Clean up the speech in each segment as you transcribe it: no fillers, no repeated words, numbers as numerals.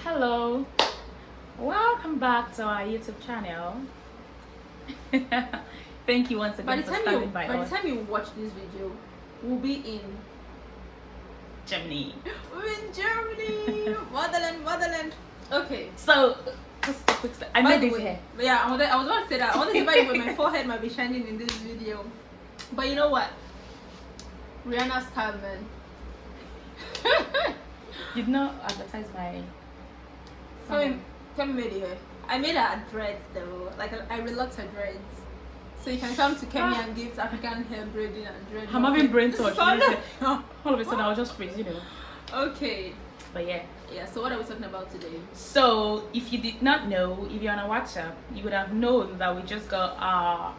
Hello, welcome back to our YouTube channel. Thank you once again for standing by By us. the time you watch this video, we'll be in Germany. we're in Germany, motherland. Okay. So, just a quick step. I By made the this way, hair. but yeah, I was about to say that. I wanted to say, by the way, my forehead might be shining in this video, but you know what? Rihanna style, man. You did not advertise my. Tell me made it hair. I made her a dreads though. Like I reluct her dreads. So you can come to Kenya and give African hair braiding and dread. I'm having brain touch. Sorry. All of a sudden, I'll just freeze, Okay. But yeah. Yeah, so what are we talking about today? So, if you did not know, if you're on a WhatsApp, you would have known that we just got our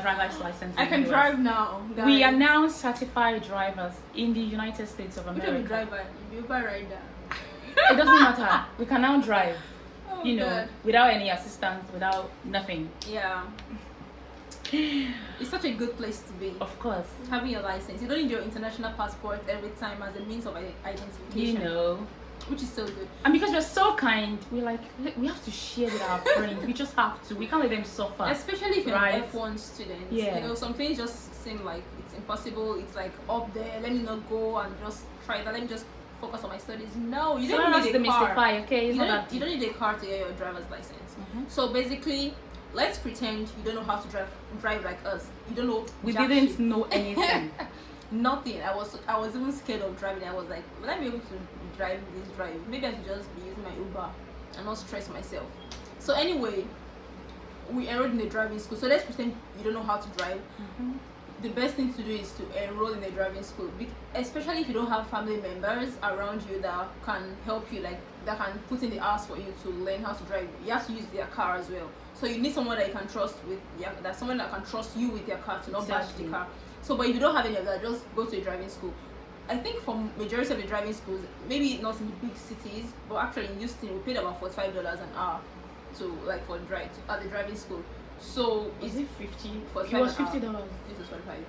driver's license. I can drive now. Guys. We are now certified drivers in the United States of You America. can be driver, Uber rider. It doesn't matter. We can now drive. Oh, God. Without any assistance, without nothing. Yeah. It's such a good place to be. Of course. Having your license. You don't need your international passport every time as a means of identification. Which is so good. And because we're so kind, we're like, we have to share with our friends. We just have to. We can't let them suffer. Especially if you're an F1 student. Yeah. Some things just seem like it's impossible. It's like up there. Let me not go and just try that. Let me just focus on my studies. No, you don't need a car. Okay? You don't need a car to get your driver's license. Mm-hmm. So basically, let's pretend you don't know how to drive like us. You don't know. We didn't know anything. Nothing. I was even scared of driving. I was like, will I be able to drive this drive? Maybe I should just be using my Uber and not stress myself. So anyway, we enrolled in a driving school. So let's pretend you don't know how to drive. Mm-hmm. The best thing to do is to enroll in a driving school, especially if you don't have family members around you that can help you, like that can put in the hours for you to learn how to drive. You have to use their car as well. So you need someone that you can trust with. That someone that can trust you with your car to not bash the car. So, but if you don't have any of that, just go to a driving school. I think for majority of the driving schools, maybe not in the big cities, but actually in Houston, we paid about $45 an hour to for drive at the driving school. So is it 50? It was $50. This was 45.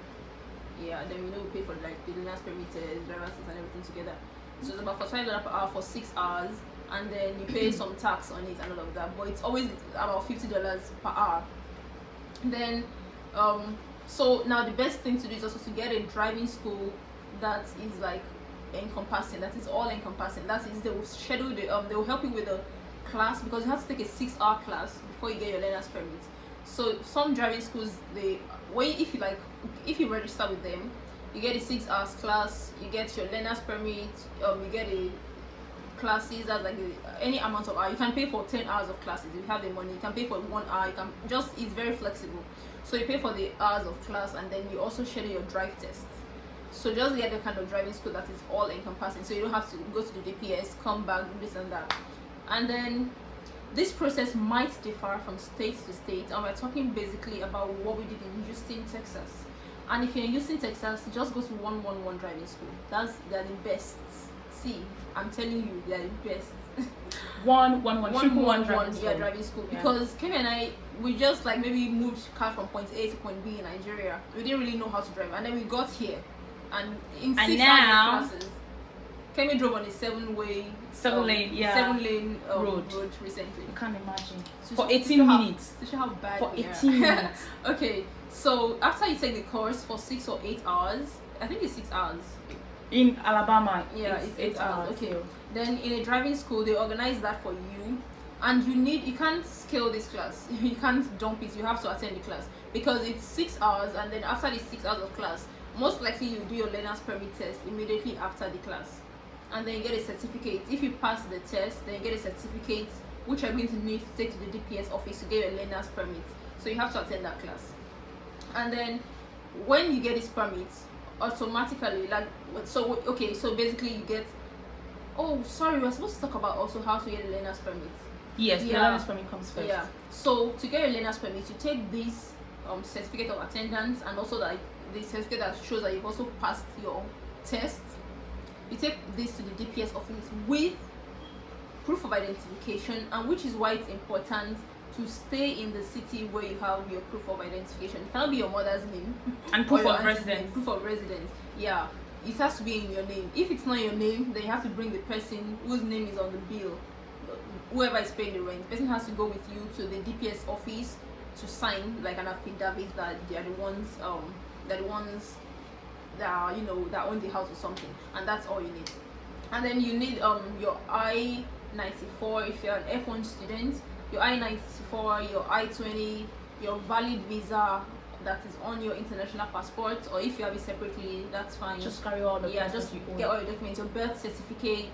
Yeah, then we pay for like the learner's permit, driver's license, and everything together. So it's about $45 per hour for 6 hours, and then you pay some tax on it and all of that. But it's always about $50 per hour. Then so now the best thing to do is also to get a driving school that is like encompassing, that is all encompassing. That is, they will schedule they will help you with a class, because you have to take a 6-hour class before you get your learner's permit. So some driving schools, if you register with them, you get a 6 hours class, you get your learner's permit, you get a classes that's like any amount of hours. You can pay for 10 hours of classes if you have the money. You can pay for 1 hour. You can it's very flexible. So you pay for the hours of class, and then you also schedule your drive test. So just get the kind of driving school that is all encompassing, so you don't have to go to the DPS, come back, do this and that. And then this process might differ from state to state, and we're talking basically about what we did in Houston, Texas. And if you're in Houston, Texas, just go to 111 driving school. They're the best. See, I'm telling you, they're the best. 111 driving school. Because Kemi and I, we just like maybe moved car from point A to point B in Nigeria. We didn't really know how to drive, and then we got here, and in 6 hours of classes, Kemi drove on a 7-lane road recently. You can't imagine. So for 18 minutes. To show how bad for we 18 minutes. Okay, so after you take the course for 6 or 8 hours, I think it's 6 hours. In Alabama, yeah, it's 8 hours. Okay. Then in a driving school, they organize that for you, and you can't scale this class. You can't dump it. You have to attend the class, because it's 6 hours, and then after the 6 hours of class, most likely you do your learner's permit test immediately after the class, and then you get a certificate. If you pass the test, then you get a certificate which you're going to need to take to the DPS office to get your learner's permit. So you have to attend that class, and then when you get this permit, automatically, so basically you get. Oh, sorry, we're supposed to talk about also how to get a learner's permit. Yes, the learner's permit comes first. Yeah. So to get a learner's permit, you take this certificate of attendance, and also like the certificate that shows that you've also passed your test. You take this to the DPS office with proof of identification, and which is why it's important to stay in the city where you have your proof of identification. It cannot be your mother's name And or proof your of auntie's name. residence. Proof of residence. Yeah, it has to be in your name. If it's not your name, then you have to bring the person whose name is on the bill. Whoever is paying the rent, the person has to go with you to the DPS office to sign like an affidavit that they are the ones that are, that own the house or something, and that's all you need. And then you need your I-94 if you're an F1 student, your I-94, your I-20, your valid visa that is on your international passport, or if you have it separately, that's fine. Just carry all the just you own. get all your documents, your birth certificate,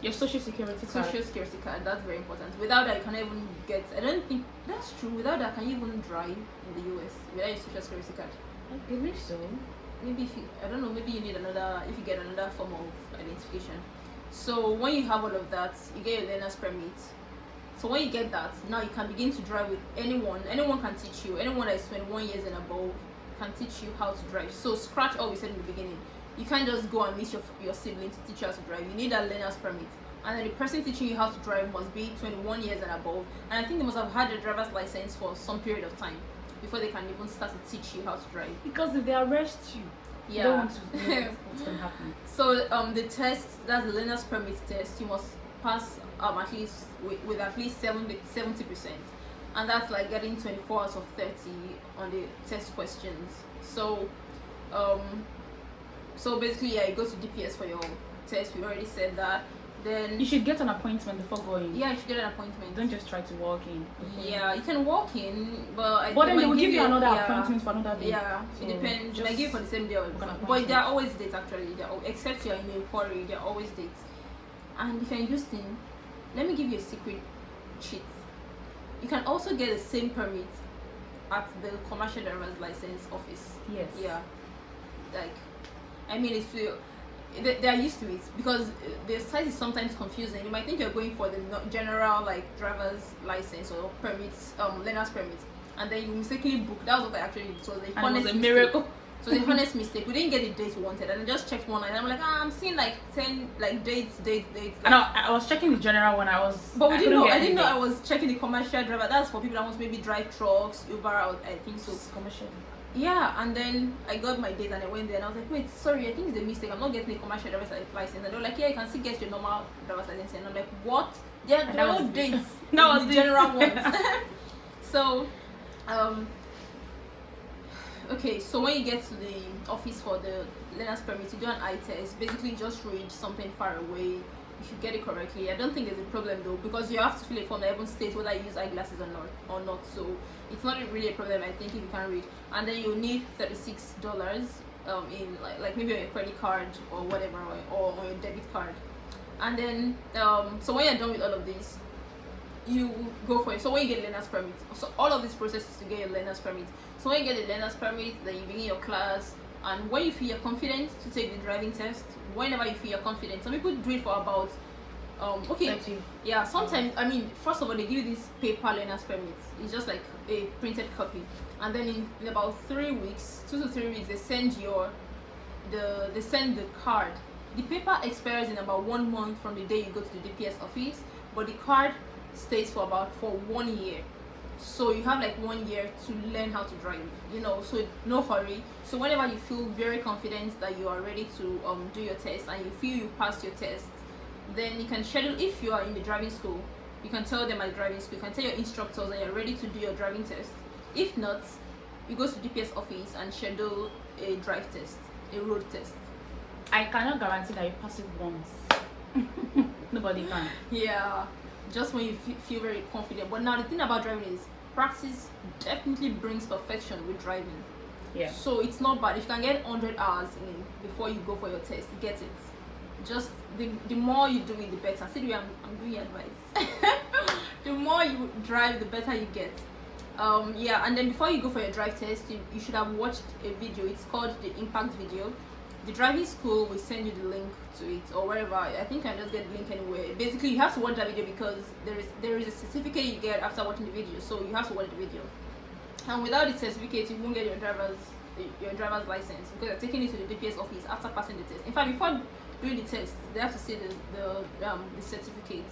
Your social security card. social security card. That's very important. Without that, you can even get. I don't think that's true. Without that, can you even drive in the US without your social security card? I believe so. Maybe if you, I don't know. Maybe you need another. If you get another form of identification. So when you have all of that, you get your learner's permit. So when you get that, now you can begin to drive with anyone. Anyone can teach you. Anyone that is 21 years and above can teach you how to drive. So scratch all we said in the beginning. You can't just go and meet your sibling to teach you how to drive. You need a learner's permit. And then the person teaching you how to drive must be 21 years and above. And I think they must have had a driver's license for some period of time before they can even start to teach you how to drive. Because if they arrest you, you don't want to know what's going to happen. So the test, that's the learner's permit test, you must pass at least with at least 70%. And that's like getting 24 out of 30 on the test questions. So basically, yeah, you go to DPS for your test. We already said that. Then You should get an appointment before going. yeah, you should get an appointment. Don't just try to walk in. Yeah, you can walk in, but But then they will give you another yeah, appointment for another day. Yeah, So it depends. They just might give you for the same day, or book an but appointment. there are always dates actually. Except you're in a hurry, there are always dates. And if you're in Houston, let me give you a secret cheat. You can also get the same permit at the commercial driver's license office. Yes. Yeah, like, I mean, if you they are used to it, because the site is sometimes confusing. You might think you're going for the general like driver's license or permits, learner's permits, and then you mistakenly book. That was what I actually did. So the And it honest was a mistake. miracle. So the honest mistake, we didn't get the dates we wanted, and I just checked one, and I'm like, I'm seeing like 10 like dates. And I was checking the general one. But we didn't know. I didn't know I was was checking the commercial driver. That's for people that want to maybe drive trucks, Uber out. I think so. commercial. Yeah, and then I got my date and I went there and I was like, wait, sorry, I think it's a mistake. I'm not getting a commercial driver's license. And they were like, yeah, you can still get your normal driver's license. And I'm like, what? There are no dates. That was the it. general ones. So, okay, so when you get to the office for the learner's permit, you do an eye test. Basically, just read something far away. If you get it correctly, I don't think there's a problem though, because you have to fill a form that even states whether you use eyeglasses or not. So it's not really a problem, I think, if you can read. And then you need $36 in like maybe on your credit card or whatever, or on your debit card. And then so when you're done with all of this, you go for it. So when you get learner's permit, so all of this process is to get your learner's permit. So when you get the learner's permit, then you begin your class. And when you feel you're confident to take the driving test, whenever you feel you're confident, some people do it for about okay, 30. yeah, sometimes, I mean, first of all, they give you this paper learner's permit. It's just like a printed copy, and then in about 3 weeks, 2 to 3 weeks, they send they send the card. The paper expires in about 1 month from the day you go to the DPS office, but the card stays for 1 year. So you have like 1 year to learn how to drive, so no hurry. So whenever you feel very confident that you are ready to do your test, and you feel you passed your test, then you can schedule. If you are in the driving school, you can tell them at driving school, you can tell your instructors that you're ready to do your driving test. If not, you go to DPS office and schedule a drive test, a road test. I cannot guarantee that you pass it once. Nobody can. Yeah, just when you feel very confident. But now the thing about driving is practice definitely brings perfection with driving. Yeah. So it's not bad. If you can get 100 hours in before you go for your test, get it. Just the more you do it, the better. See, I'm giving you advice. The more you drive, the better you get. Yeah, and then before you go for your drive test, you should have watched a video. It's called the impact video. The driving school will send you the link to it, or wherever. I think I just get the link anywhere. Basically, you have to watch that video because there is a certificate you get after watching the video. So you have to watch the video. And without the certificate, you won't get your driver's license, because you're taking it to the DPS office after passing the test. In fact, before doing the test, they have to see the certificate.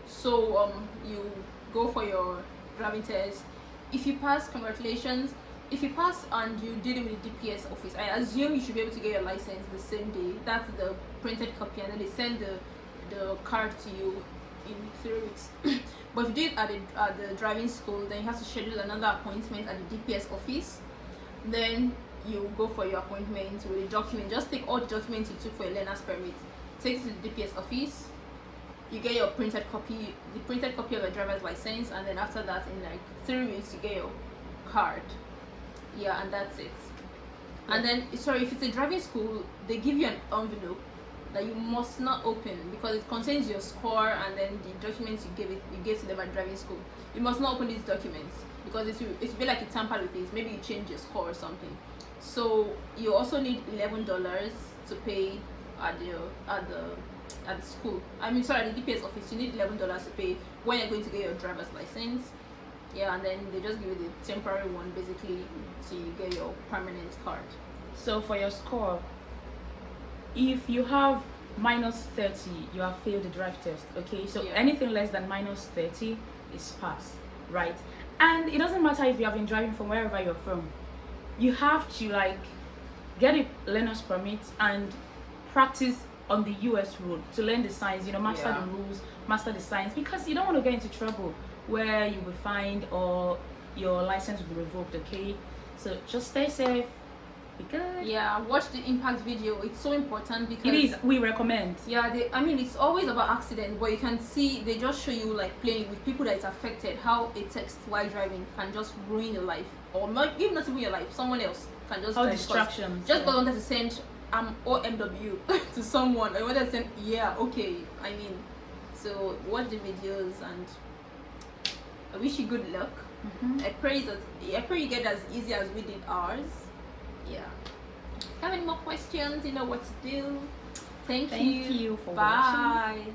So you go for your driving test. If you pass, congratulations. If you pass and you did it with the DPS office, I assume you should be able to get your license the same day. That's the printed copy, and then they send the card to you in 3 weeks. But if you did it at the driving school, then you have to schedule another appointment at the DPS office. Then you go for your appointment with a document. Just take all the documents you took for your learner's permit, take it to the DPS office. You get your printed copy, the printed copy of your driver's license, and then after that, in like 3 weeks, you get your card. Yeah, and that's it. And then, sorry, if it's a driving school, they give you an envelope that you must not open because it contains your score and then the documents you gave to them at driving school. You must not open these documents because it's be like you tampered with this. Maybe you change your score or something. So you also need $11 to pay at the school. I mean, sorry, at the DPS office, you need $11 to pay when you're going to get your driver's license. Yeah, and then they just give you the temporary one basically till you get your permanent card. So for your score, if you have -30, you have failed the drive test. Okay, so anything less than -30 is pass, right? And it doesn't matter if you have been driving from wherever you're from. You have to like get a learner's permit and practice on the US road to learn the signs, master the rules, master the signs, because you don't want to get into trouble where you will fined or your license will be revoked. Okay, so just stay safe, be good. Yeah, watch the impact video. It's so important because it is. We recommend. Yeah, I mean, it's always about accidents, but you can see they just show you like playing with people that is affected, how a text while driving can just ruin your life, or not even your life, someone else can just all distractions. Just because I wanted to send OMW to someone, I wanted to send okay. I mean, so watch the videos and I wish you good luck. I pray you get as easy as we did ours. Yeah. Have any more questions? You know what to do. Thank you for Bye. watching.